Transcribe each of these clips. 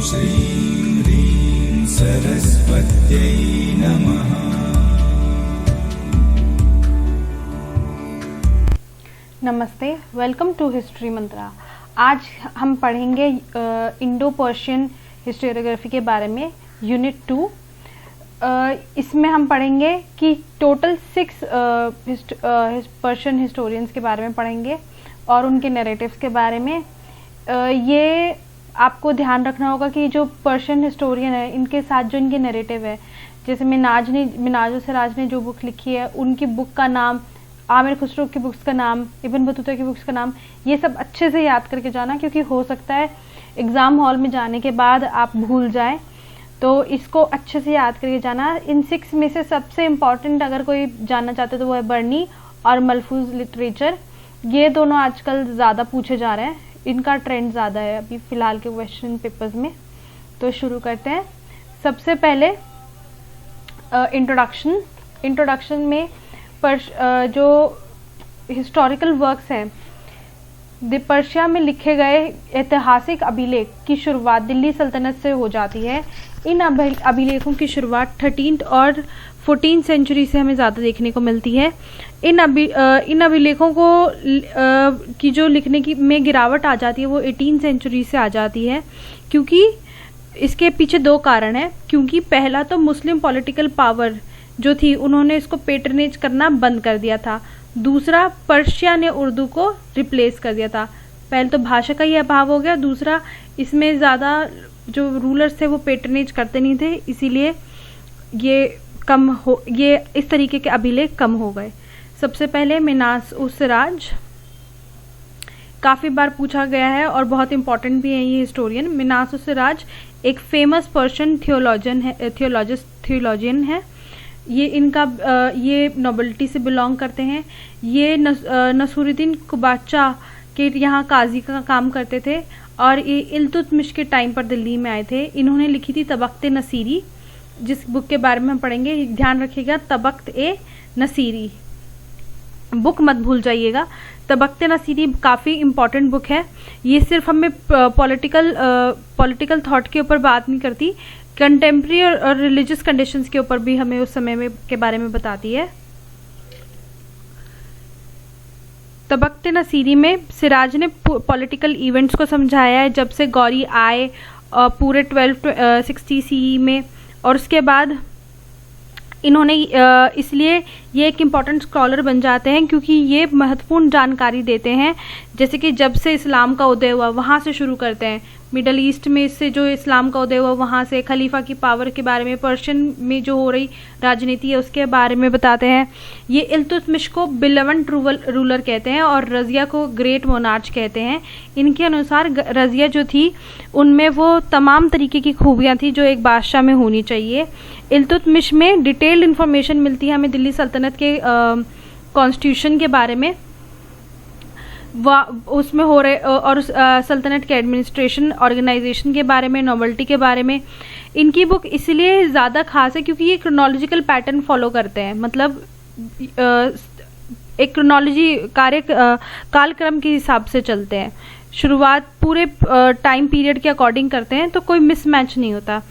श्रीं ह्रीं सरस्वत्यै नमः। नमस्ते, वेलकम टू हिस्ट्री मंत्रा। आज हम पढ़ेंगे इंडो पर्शियन हिस्टोरियोग्राफी के बारे में, यूनिट 2। इसमें हम पढ़ेंगे कि टोटल 6 पर्शियन हिस्टोरियंस के बारे में पढ़ेंगे और उनके नैरेटिव्स के बारे में। ये आपको ध्यान रखना होगा कि जो पर्शियन हिस्टोरियन है, इनके साथ जो इनके नैरेटिव है, जैसे मिनाज सिराज ने जो बुक लिखी है, उनकी बुक का नाम, आमिर खुसरो की बुक्स का नाम, इब्न बतूता की बुक्स का नाम, ये सब अच्छे से याद करके जाना, क्योंकि हो सकता है एग्ज़ाम हॉल में जाने के बाद आप भूल जाएं। तो इसको अच्छे से याद करके जाना। इन 6 में से सबसे इम्पॉर्टेंट अगर कोई जानना चाहते तो वो है बर्नी और मलफूज लिटरेचर। ये दोनों आजकल ज़्यादा पूछे जा रहे हैं, इनका ट्रेंड ज़्यादा है अभी फ़िलहाल के क्वेश्चन पेपर्स में। तो शुरू करते हैं। सबसे पहले इंट्रोडक्शन में जो हिस्टोरिकल वर्क्स हैं, पर्शिया में लिखे गए ऐतिहासिक अभिलेख की शुरुआत दिल्ली सल्तनत से हो जाती है। इन अभिलेखों की शुरुआत 13th और 14th सेंचुरी से हमें ज़्यादा देखने को मिलती है। इन अभिलेखों को की जो लिखने की में गिरावट आ जाती है वो 18th सेंचुरी से आ जाती है, क्योंकि इसके पीछे 2 कारण हैं। क्योंकि पहला तो मुस्लिम पॉलिटिकल पावर जो थी, उन्होंने इसको पेट्रनेज करना बंद कर दिया था। दूसरा, पर्शिया ने उर्दू को रिप्लेस कर दिया था। पहले तो भाषा का ही अभाव हो गया, दूसरा इसमें ज़्यादा जो रूलर्स थे वो पेट्रनेज करते नहीं थे, इसीलिए ये इस तरीके के अभिलेख कम हो गए। सबसे पहले मिनास-उस-सिराज काफ़ी बार पूछा गया है और बहुत इंपॉर्टेंट भी है ये हिस्टोरियन। मिनास-उस-सिराज एक फेमस पर्शियन थियोलॉजियन है। ये नोबिलिटी से बिलोंग करते हैं। ये नसूरुद्दीन कुबाचा के यहाँ काजी का काम करते थे और ये इल्तुतमिश के टाइम पर दिल्ली में आए थे। इन्होंने लिखी थी तबख्त-ए-नसीरी, जिस बुक के बारे में हम पढ़ेंगे। ध्यान रखिएगा, तबख्त-ए-नसीरी बुक मत भूल जाइएगा। तबख्त-ए-नसीरी काफ़ी इम्पॉर्टेंट बुक है। ये सिर्फ हमें पॉलिटिकल थॉट के ऊपर बात नहीं करती, कंटेम्प्रेरी और रिलीजियस कंडीशंस के ऊपर भी हमें उस समय में के बारे में बताती है। तबख्त-ए-नसीरी में सिराज ने पॉलिटिकल इवेंट्स को समझाया है, जब से गौरी आए पूरे 1260 CE में, और उसके बाद इन्होंने इसलिए ये एक इम्पॉर्टेंट स्कॉलर बन जाते हैं, क्योंकि ये महत्वपूर्ण जानकारी देते हैं। जैसे कि जब से इस्लाम का उदय हुआ वहाँ से शुरू करते हैं, मिडल ईस्ट में से जो इस्लाम का उदय हुआ वहाँ से, खलीफा की पावर के बारे में, पर्शियन में जो हो रही राजनीति है उसके बारे में बताते हैं। ये इल्तुतमिश को बिलवंट रूलर कहते हैं और रज़िया को ग्रेट मोनार्च कहते हैं। इनके अनुसार रज़िया जो थी उनमें वो तमाम तरीके की खूबियाँ थी जो एक बादशाह में होनी चाहिए। इल्तुतमिश में डिटेल्ड इन्फॉर्मेशन मिलती है हमें दिल्ली सल्तनत के कॉन्स्टिट्यूशन के बारे में, उसमें हो रहे और सल्तनत के एडमिनिस्ट्रेशन ऑर्गेनाइजेशन के बारे में, नॉवेल्टी के बारे में। इनकी बुक इसलिए ज़्यादा खास है क्योंकि ये क्रोनोलॉजिकल पैटर्न फॉलो करते हैं, मतलब एक क्रोनोलॉजी कालक्रम के हिसाब से चलते हैं। शुरुआत पूरे टाइम पीरियड के अकॉर्डिंग करते हैं, तो कोई मिसमैच नहीं होता।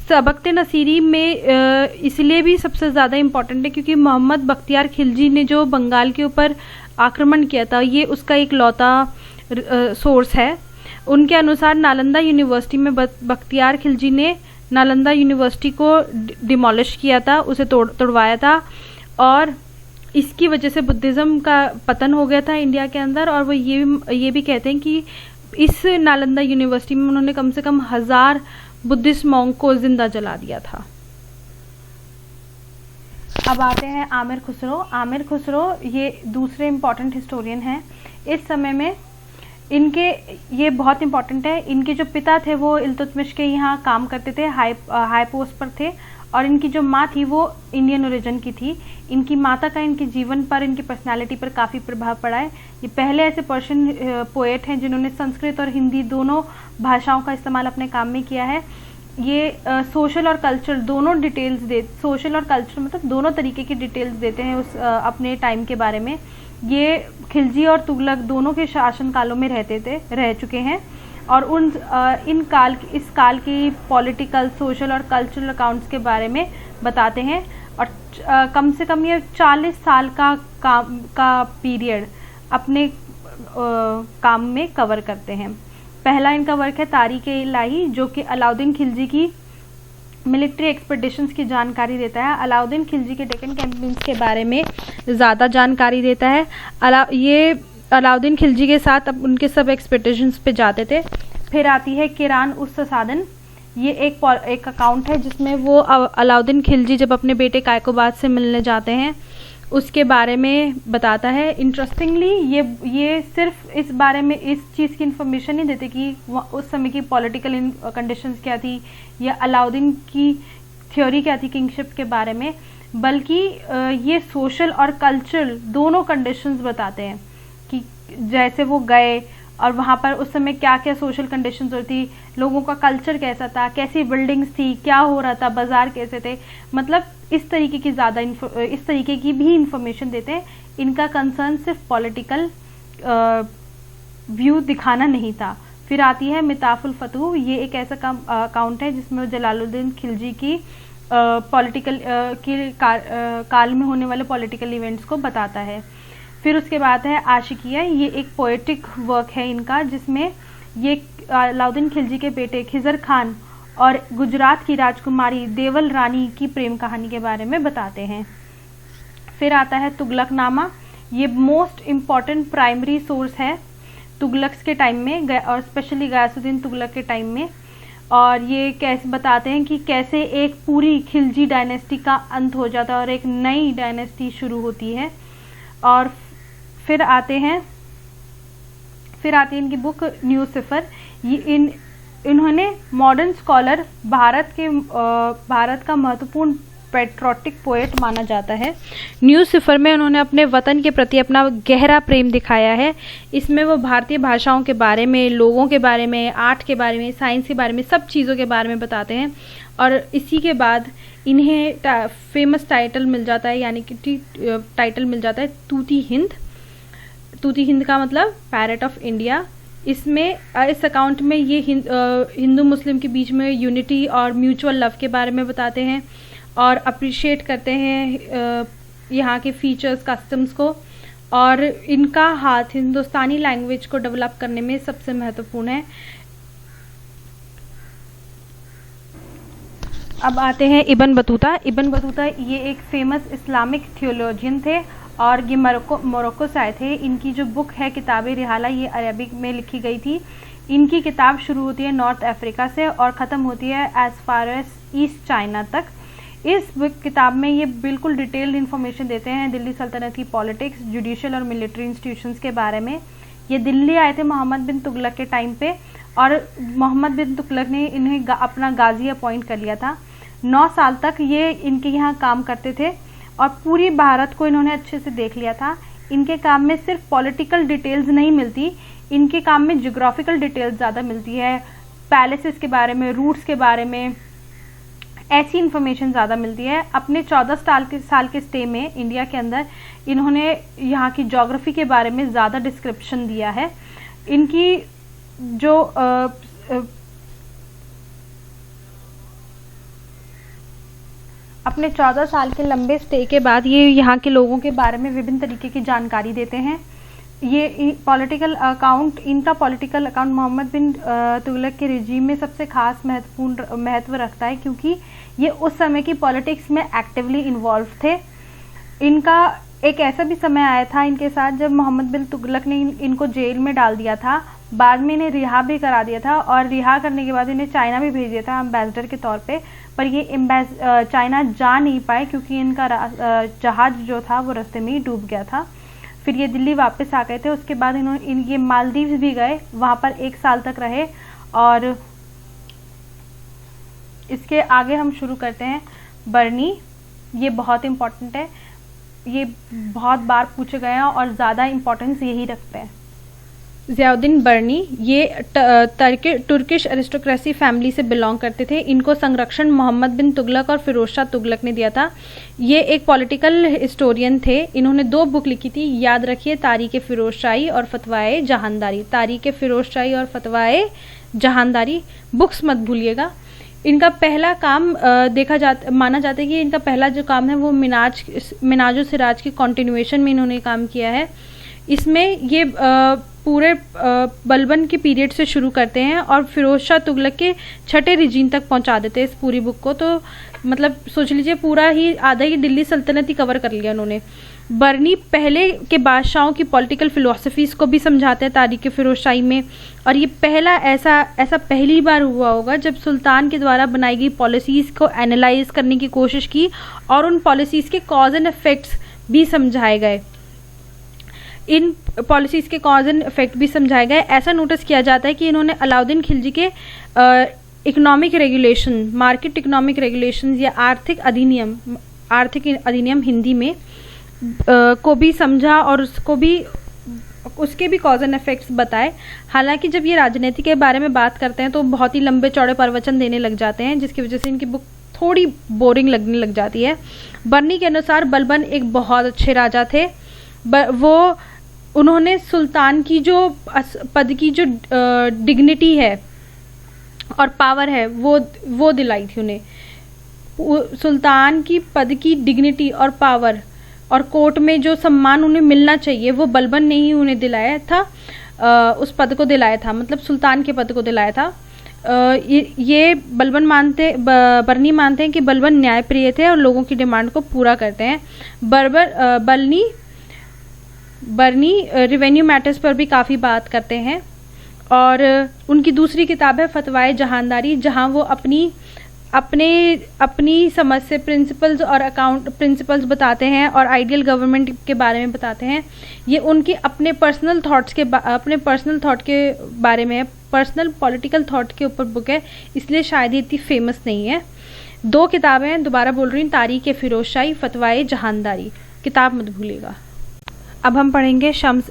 तबख्त-ए-नसीरी में इसलिए भी सबसे ज़्यादा इम्पॉर्टेंट है क्योंकि मोहम्मद बख्तियार खिलजी ने जो बंगाल के ऊपर आक्रमण किया था, ये उसका एक लौता सोर्स है। उनके अनुसार नालंदा यूनिवर्सिटी में बख्तियार खिलजी ने नालंदा यूनिवर्सिटी को डिमोलिश किया था, उसे तोड़वाया था, और इसकी वजह से बुद्धिज़्म का पतन हो गया था इंडिया के अंदर। और वो ये भी कहते हैं कि इस नालंदा यूनिवर्सिटी में उन्होंने कम से कम 1000 बुद्धिस्ट मॉन्क को जिंदा जला दिया था। अब आते हैं आमिर खुसरो। आमिर खुसरो ये दूसरे इम्पॉर्टेंट हिस्टोरियन हैं। इस समय में ये बहुत इम्पॉर्टेंट है। इनके जो पिता थे वो इल्तुतमिश के यहाँ काम करते थे, हाई पोस्ट पर थे, और इनकी जो माँ थी वो इंडियन ओरिजिन की थी। इनकी माता का इनके जीवन पर, इनकी पर्सनालिटी पर काफ़ी प्रभाव पड़ा है। ये पहले ऐसे पर्शियन पोएट हैं जिन्होंने संस्कृत और हिंदी दोनों भाषाओं का इस्तेमाल अपने काम में किया है। ये सोशल और कल्चर दोनों डिटेल्स सोशल और कल्चर मतलब दोनों तरीके की डिटेल्स देते हैं अपने टाइम के बारे में। ये खिलजी और तुगलक दोनों के शासन कालों में रह चुके हैं। और इस काल की पॉलिटिकल, सोशल और कल्चरल अकाउंट्स के बारे में बताते हैं। और कम से कम ये 40 साल का पीरियड अपने काम में कवर करते हैं। पहला इनका वर्क है तारीख-ए-इलाही, जो कि अलाउद्दीन खिलजी की मिलिट्री एक्सपेडिशंस की जानकारी देता है। अलाउद्दीन खिलजी के डेक्कन कैंपेन्स के बारे में ज़्यादा जानकारी देता है। ये अलाउद्दीन खिलजी के साथ अब उनके सब एक्सपेडिशंस पे जाते थे। फिर आती है किरान उस साधन, ये एक अकाउंट है जिसमें वो अलाउद्दीन खिलजी जब अपने बेटे कायकोबाद से मिलने जाते हैं उसके बारे में बताता है। इंटरेस्टिंगली ये सिर्फ इस बारे में इस चीज़ की इन्फॉर्मेशन नहीं देते कि उस समय की पॉलिटिकल कंडीशंस क्या थी या अलाउद्दीन की थ्योरी क्या थी किंगशिप के बारे में, बल्कि ये सोशल और कल्चरल दोनों कंडीशंस बताते हैं कि जैसे वो गए और वहाँ पर उस समय क्या क्या सोशल कंडीशंस होती, लोगों का कल्चर कैसा था, कैसी बिल्डिंग्स थी, क्या हो रहा था, बाजार कैसे थे, मतलब इस तरीके की भी इंफॉर्मेशन देते हैं। इनका कंसर्न सिर्फ पॉलिटिकल व्यू दिखाना नहीं था। फिर आती है मिताफुल फतूह, ये एक ऐसा अकाउंट है जिसमें जलालुद्दीन खिलजी की पॉलिटिकल काल में होने वाले पॉलिटिकल इवेंट्स को बताता है। फिर उसके बाद है आशिकिया, ये एक पोएटिक वर्क है इनका जिसमें ये अलाउद्दीन खिलजी के बेटे खिजर खान और गुजरात की राजकुमारी देवल रानी की प्रेम कहानी के बारे में बताते हैं। फिर आता है तुगलकनामा, ये मोस्ट इम्पॉर्टेंट प्राइमरी सोर्स है तुगलक्स के टाइम में और स्पेशली गयासुद्दीन तुगलक के टाइम में। और ये कैसे बताते हैं कि कैसे एक पूरी खिलजी डायनेस्टी का अंत हो जाता है और एक नई डायनेस्टी शुरू होती है। और फिर आती है इनकी बुक न्यू सिफर, ये इन्होंने मॉडर्न स्कॉलर भारत का महत्वपूर्ण पेट्रोटिक पोएट माना जाता है। न्यू सिफर में उन्होंने अपने वतन के प्रति अपना गहरा प्रेम दिखाया है। इसमें वो भारतीय भाषाओं के बारे में, लोगों के बारे में, आर्ट के बारे में, साइंस के बारे में, सब चीज़ों के बारे में बताते हैं। और इसी के बाद इन्हें फेमस टाइटल मिल जाता है, यानी कि टाइटल मिल जाता है तूती हिंद। तूती हिंद का मतलब पैरेट ऑफ इंडिया। इसमें इस अकाउंट में ये हिंदू मुस्लिम के बीच में यूनिटी और म्यूचुअल लव के बारे में बताते हैं और अप्रिशिएट करते हैं यहाँ के फीचर्स, कस्टम्स को। और इनका हाथ हिंदुस्तानी लैंग्वेज को डेवलप करने में सबसे महत्वपूर्ण है। अब आते हैं इब्न बतूता। इब्न बतूता ये एक फेमस इस्लामिक थियोलॉजियन थे और ये मोरक्को से आए थे। इनकी जो बुक है किताब रिहाला, ये अरबिक में लिखी गई थी। इनकी किताब शुरू होती है नॉर्थ अफ्रीका से और ख़त्म होती है as far as east China तक। इस किताब में ये बिल्कुल डिटेल्ड इन्फॉर्मेशन देते हैं दिल्ली सल्तनत की पॉलिटिक्स, जुडिशियल और मिलिट्री इंस्टीट्यूशंस के बारे में। ये दिल्ली आए थे मोहम्मद बिन तुगलक के टाइम पे और मोहम्मद बिन तुगलक ने इन्हें अपना गाजी अपॉइंट कर लिया था। 9 साल तक ये इनके यहाँ काम करते थे और पूरी भारत को इन्होंने अच्छे से देख लिया था। इनके काम में सिर्फ पॉलिटिकल डिटेल्स नहीं मिलती, इनके काम में ज्योग्राफिकल डिटेल्स ज़्यादा मिलती है, पैलेसेस के बारे में, रूट्स के बारे में, ऐसी इन्फॉर्मेशन ज़्यादा मिलती है। अपने 14 साल के स्टे में इंडिया के अंदर इन्होंने यहाँ की ज्योग्राफी के बारे में ज़्यादा डिस्क्रिप्शन दिया है। इनकी जो अपने 14 साल के लंबे स्टे के बाद ये यहाँ के लोगों के बारे में विभिन्न तरीके की जानकारी देते हैं। ये पॉलिटिकल अकाउंट, इनका पॉलिटिकल अकाउंट मोहम्मद बिन तुगलक के रिजीम में सबसे खास महत्व रखता है क्योंकि ये उस समय की पॉलिटिक्स में एक्टिवली इन्वॉल्व थे। इनका एक ऐसा भी समय आया था इनके साथ जब मोहम्मद बिन तुगलक ने इनको जेल में डाल दिया था, बाद में इन्हें रिहा भी करा दिया था और रिहा करने के बाद इन्हें चाइना भी भेज दिया था एम्बेसडर के तौर पे। पर ये चाइना जा नहीं पाए क्योंकि इनका जहाज जो था वो रास्ते में ही डूब गया था। फिर ये दिल्ली वापस आ गए थे। उसके बाद ये मालदीव्स भी गए, वहाँ पर 1 साल तक रहे। और इसके आगे हम शुरू करते हैं बरनी। ये बहुत इम्पोर्टेंट है, ये बहुत बार पूछे गए हैं और ज़्यादा इम्पोर्टेंस यही रखते हैं। ज़ियाउद्दीन बर्नी, ये तुर्किश एरिस्टोक्रेसी फैमिली से बिलोंग करते थे। इनको संरक्षण मोहम्मद बिन तुगलक और फिरोज शाह तुगलक ने दिया था। ये एक पॉलिटिकल हिस्टोरियन थे। इन्होंने 2 बुक लिखी थी, याद रखिए, तारीख़ फिरोज शाही और फतवाए जहानदारी। तारीख़ फिरोज शाही और फतवाए जहानदारी, बुक्स मत भूलिएगा। इनका पहला काम माना जाता है कि इनका पहला जो काम है वो मिनाज सिराज की कॉन्टिन्यूएशन में इन्होंने काम किया है। इसमें ये पूरे बलबन के पीरियड से शुरू करते हैं और फिरोज शाह तुगलक के 6ठे रिजीन तक पहुंचा देते हैं इस पूरी बुक को। तो मतलब सोच लीजिए पूरा ही आधा ही दिल्ली सल्तनत ही कवर कर लिया उन्होंने। बर्नी पहले के बादशाहों की पॉलिटिकल फिलोसफीज़ को भी समझाते हैं तारीख़ फिरोज शाही में। और ये पहला ऐसा पहली बार हुआ होगा जब सुल्तान के द्वारा बनाई गई पॉलिसीज़ को एनालाइज करने की कोशिश की और उन पॉलिसीज़ के कॉज एंड इफेक्ट्स भी समझाए गए। इन पॉलिसीज़ के कॉज एंड इफेक्ट भी समझाए गए। ऐसा नोटिस किया जाता है कि इन्होंने अलाउद्दीन खिलजी के economic regulation, market economic regulation या आर्थिक अधिनियम हिंदी में को भी समझा और उसके भी कॉज एंड इफेक्ट्स बताए। हालांकि जब ये राजनीति के बारे में बात करते हैं तो बहुत ही लंबे चौड़े प्रवचन देने लग जाते हैं, जिसकी वजह से इनकी बुक थोड़ी बोरिंग लगने लग जाती है। बर्नी के अनुसार बलबन एक बहुत अच्छे राजा थे। उन्होंने सुल्तान की जो पद की जो डिग्निटी है और पावर है वो दिलाई थी उन्हें। सुल्तान की पद की डिग्निटी और पावर और कोर्ट में जो सम्मान उन्हें मिलना चाहिए वो बलबन ने ही उन्हें दिलाया था। उस पद को दिलाया था, मतलब सुल्तान के पद को दिलाया था। ये बर्नी मानते हैं कि बलबन न्यायप्रिय थे और लोगों की डिमांड को पूरा करते हैं। बर्नी रिवेन्यू मैटर्स पर भी काफ़ी बात करते हैं। और उनकी दूसरी किताब है फतवाए जहानदारी, जहां वो अपनी समझ से प्रिंसिपल्स और अकाउंट प्रिंसिपल्स बताते हैं और आइडियल गवर्नमेंट के बारे में बताते हैं। ये उनके अपने पर्सनल थॉट के बारे में, पर्सनल पॉलिटिकल थॉट के ऊपर बुक है, इसलिए शायद ये इतनी फेमस नहीं है। 2 किताबें हैं, दोबारा बोल रही हूँ, तारीख़ फिरोज शाही, फतवाए जहानदारी, किताब मत भूलिएगा। अब हम पढ़ेंगे शम्स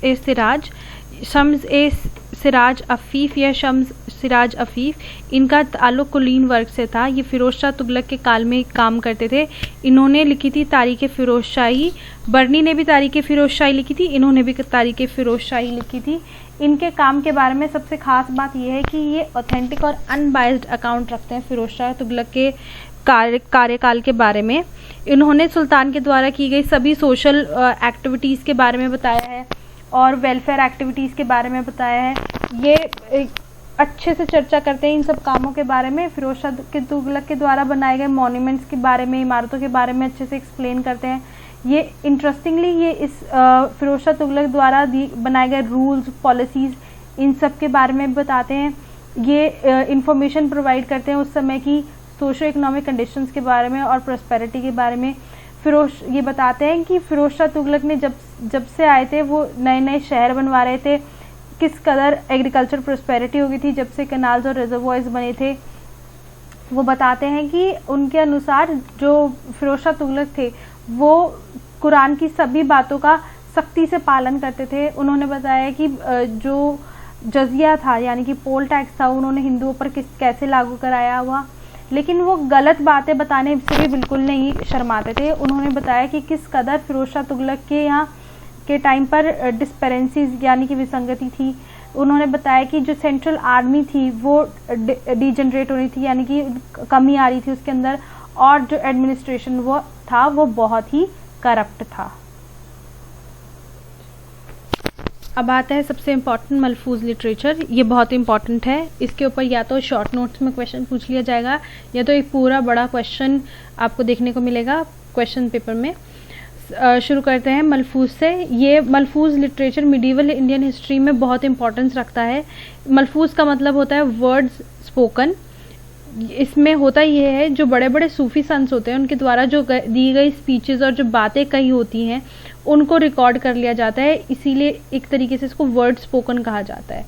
ए सिराज अफ़ीफ़ या शम्स सिराज अफ़ीफ़। इनका ताल्लुक़ कुलीन वर्ग से था। ये फिरोज शाह तुगलक के काल में काम करते थे। इन्होंने लिखी थी तारीख़ फिरोज शाही। बर्नी ने भी तारीख़ फिरोज शाही लिखी थी, इन्होंने भी तारीख़ फिरोज शाही लिखी थी। इनके काम के बारे में सबसे ख़ास बात यह है कि ये ऑथेंटिक और अनबायस्ड अकाउंट रखते हैं फिरोज शाह तुगलक के कार्यकाल के बारे में। इन्होंने सुल्तान के द्वारा की गई सभी सोशल एक्टिविटीज़ के बारे में बताया है और वेलफेयर एक्टिविटीज़ के बारे में बताया है। ये अच्छे से चर्चा करते हैं इन सब कामों के बारे में। फिरोज शाह तुगलक के द्वारा बनाए गए मॉन्यूमेंट्स के बारे में, इमारतों के बारे में अच्छे से एक्सप्लेन करते हैं। ये इंटरेस्टिंगली ये इस फिरोज शाह तुगलक द्वारा बनाए गए रूल्स, पॉलिसीज़, इन सब के बारे में बताते हैं। ये इंफॉर्मेशन प्रोवाइड करते हैं उस समय की सोशो इकोनॉमिक कंडीशंस के बारे में और प्रॉस्पेरिटी के बारे में। ये बताते हैं कि फिरोज शाह तुगलक ने जब से आए थे वो नए नए शहर बनवा रहे थे, किस कदर एग्रीकल्चर प्रॉस्पेरिटी हो गई थी जब से कैनाल्स और रिजर्वॉयर्स बने थे। वो बताते हैं कि उनके अनुसार जो फिरोज शाह तुगलक थे वो कुरान की सभी बातों का सख्ती से पालन करते थे। उन्होंने बताया कि जो जजिया था यानी कि पोल टैक्स था, उन्होंने हिंदुओं पर कैसे लागू कराया हुआ, लेकिन वो गलत बातें बताने से भी बिल्कुल नहीं शर्माते थे। उन्होंने बताया कि किस कदर फिरोज शाह तुगलक के यहाँ के टाइम पर डिस्पेरेंसीज यानी कि विसंगति थी। उन्होंने बताया कि जो सेंट्रल आर्मी थी वो डिजनरेट हो रही थी, यानी कि कमी आ रही थी उसके अंदर, और जो एडमिनिस्ट्रेशन वो था वो बहुत ही करप्ट था। अब आता है सबसे इम्पॉर्टेंट मलफूज लिटरेचर। ये बहुत इंपॉर्टेंट है। इसके ऊपर या तो शॉर्ट नोट्स में क्वेश्चन पूछ लिया जाएगा या तो एक पूरा बड़ा क्वेश्चन आपको देखने को मिलेगा क्वेश्चन पेपर में। शुरू करते हैं मलफूज से। ये मलफूज लिटरेचर मिडीवल इंडियन हिस्ट्री में बहुत इंपॉर्टेंस रखता है। मलफूज का मतलब होता है वर्ड्स स्पोकन। इसमें होता ये है जो बड़े बड़े सूफी संत होते हैं उनके द्वारा जो दी गई स्पीचेस और जो बातें कही होती हैं उनको रिकॉर्ड कर लिया जाता है, इसीलिए एक तरीके से इसको वर्ड स्पोकन कहा जाता है।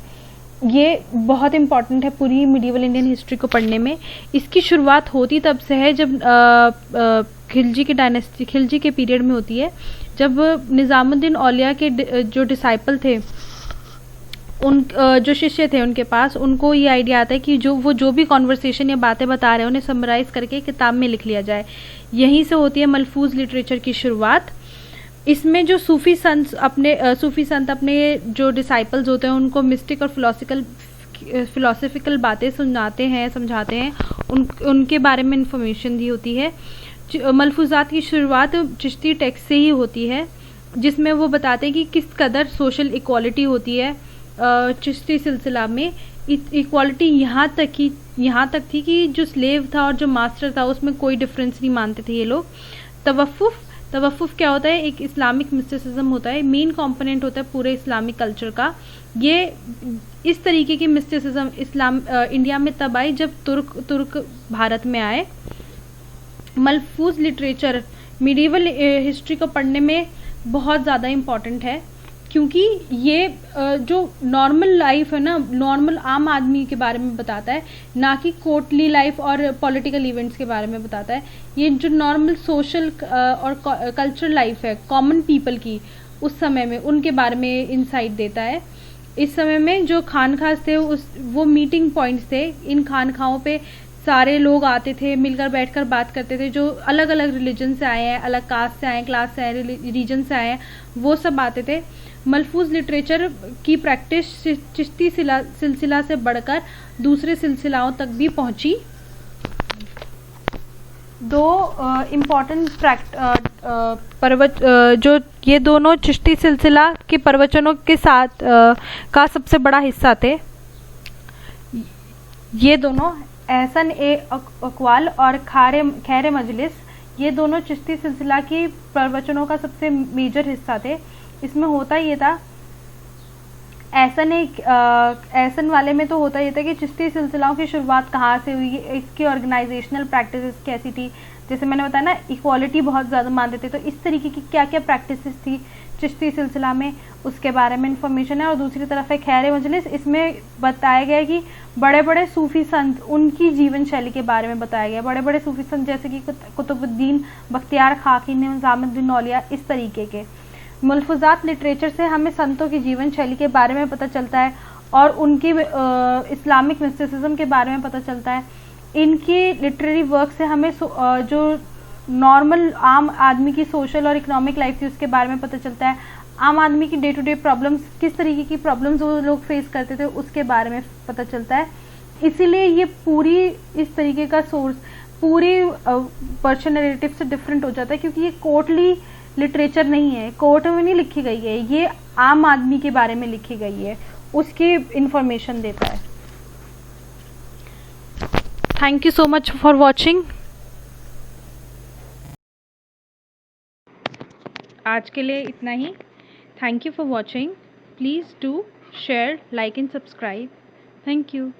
ये बहुत इंपॉर्टेंट है पूरी मिडीवल इंडियन हिस्ट्री को पढ़ने में। इसकी शुरुआत होती तब से है जब खिलजी की डायनेस्टी, खिलजी के पीरियड में होती है, जब निज़ामुद्दीन औलिया के जो डिसाइपल थे जो शिष्य थे उनके पास, उनको ये आइडिया आता है कि जो भी कॉन्वर्सेशन या बातें बता रहे हैं उन्हें समराइज़ करके किताब में लिख लिया जाए। यहीं से होती है मलफूज लिटरेचर की शुरुआत। इसमें जो सूफ़ी संत अपने जो डिसाइपल्स होते हैं उनको मिस्टिक और फिलोसफिकल बातें समझाते हैं, उनके बारे में इंफॉर्मेशन दी होती है। मलफूजात की शुरुआत चिश्ती टेक्स्ट से ही होती है, जिसमें वो बताते हैं कि किस कदर सोशल इक्वालिटी होती है। चिश्ती सिलसिला में इक्वालिटी यहाँ तक थी कि जो स्लेव था और जो मास्टर था उसमें कोई डिफरेंस नहीं मानते थे ये लोग। तवफ़ुफ़ क्या होता है? एक इस्लामिक मिस्टिसिज्म होता है, मेन कंपोनेंट होता है पूरे इस्लामिक कल्चर का। ये इस तरीके की मिस्टिसिज्म इंडिया में तब आई जब तुर्क भारत में आए। मलफूज लिटरेचर मिडीवल हिस्ट्री को पढ़ने में बहुत ज़्यादा इम्पॉर्टेंट है, क्योंकि ये जो नॉर्मल लाइफ है ना, नॉर्मल आम आदमी के बारे में बताता है, ना कि कोर्टली लाइफ और पॉलिटिकल इवेंट्स के बारे में बताता है। ये जो नॉर्मल सोशल और कल्चरल लाइफ है कॉमन पीपल की, उस समय में उनके बारे में इंसाइट देता है। इस समय में जो खानखास थे वो मीटिंग पॉइंट्स थे। इन खानखाओं पे सारे लोग आते थे, मिलकर बैठकर बात करते थे। जो अलग अलग रिलीजन से आए हैं, अलग कास्ट से आए हैं, क्लास से आए, रीजन से आए हैं, वो सब आते थे। मलफूज लिटरेचर की प्रैक्टिस चिश्ती सिलसिला से बढ़कर दूसरे सिलसिलाओं तक भी पहुंची। दो इम्पॉर्टेंट जो ये दोनों चिश्ती सिलसिला के प्रवचनों के साथ का सबसे बड़ा हिस्सा थे। ये दोनों एहसन ए अकवाल और खैर मजलिस, ये दोनों चिश्ती सिलसिला की प्रवचनों का सबसे मेजर हिस्सा थे। इसमें होता ये था, एहसन वाले में तो होता ये था कि चिश्ती सिलसिलाओं की शुरुआत कहाँ से हुई, इसकी ऑर्गेनाइजेशनल प्रैक्टिसेस कैसी थी। जैसे मैंने बताया ना, इक्वालिटी बहुत ज़्यादा मानते थे, तो इस तरीके की क्या क्या प्रैक्टिसेस थी चिश्ती सिलसिला में, उसके बारे में इंफॉर्मेशन है। और दूसरी तरफ है खैर मजलिस, इसमें बताया गया कि बड़े बड़े सूफ़ी संत, उनकी जीवन शैली के बारे में बताया गया। बड़े बड़े सूफ़ी संत जैसे कि कुतुबुद्दीन बख्तियार खाकी, निज़ामुद्दीन औलिया, इस तरीके के। मलफूजात लिटरेचर से हमें संतों की जीवन शैली के बारे में पता चलता है और उनकी इस्लामिक मिस्टिसिज्म के बारे में पता चलता है। इनकी लिटरेरी वर्क से हमें जो नॉर्मल आम आदमी की सोशल और इकोनॉमिक लाइफ थी उसके बारे में पता चलता है। आम आदमी की डे टू डे प्रॉब्लम्स, किस तरीके की प्रॉब्लम्स वो लोग फेस करते थे, उसके बारे में पता चलता है। इसीलिए ये पूरी इस तरीके का सोर्स पूरी पर्शियन नैरेटिव से डिफरेंट हो जाता है, क्योंकि ये कोर्टली लिटरेचर नहीं है, कोर्ट में नहीं लिखी गई है, ये आम आदमी के बारे में लिखी गई है, उसकी इंफॉर्मेशन देता है। Thank you so much for watching. आज के लिए इतना ही। Thank you for watching. Please do share, like and subscribe. Thank you.